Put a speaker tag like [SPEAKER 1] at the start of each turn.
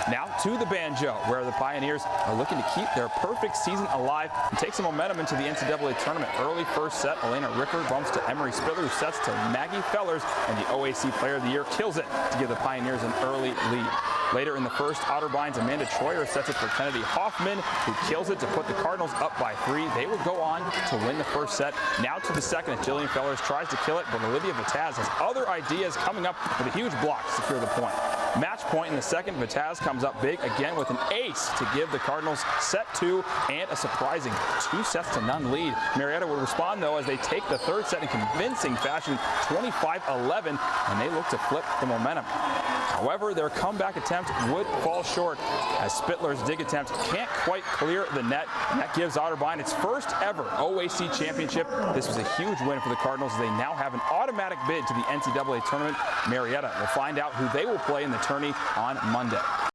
[SPEAKER 1] Now to the banjo, where the Pioneers are looking to keep their perfect season alive and take some momentum into the NCAA tournament. Early first set, Elena Ricker bumps to Emery Spiller, who sets to Maggie Fellers, and the OAC Player of the Year kills it to give the Pioneers an early lead. Later in the first, Otterbein's Amanda Troyer sets it for Kennedy Hoffman, who kills it to put the Cardinals up by 3. They will go on to win the first set. Now to the second, Jillian Fellers tries to kill it, but Olivia Vitaz has other ideas, coming up with a huge block to secure the point. Match point in the second, Vitaz comes up big again with an ace to give the Cardinals set 2 and a surprising 2-0 lead. Marietta will respond, though, as they take the third set in convincing fashion, 25-11, and they look to flip the momentum. However, their comeback attempt would fall short, as Spittler's dig attempt can't quite clear the net, and that gives Otterbein its first ever OAC championship. This was a huge win for the Cardinals, as they now have an automatic bid to the NCAA tournament. Marietta will find out who they will play in the tourney on Monday.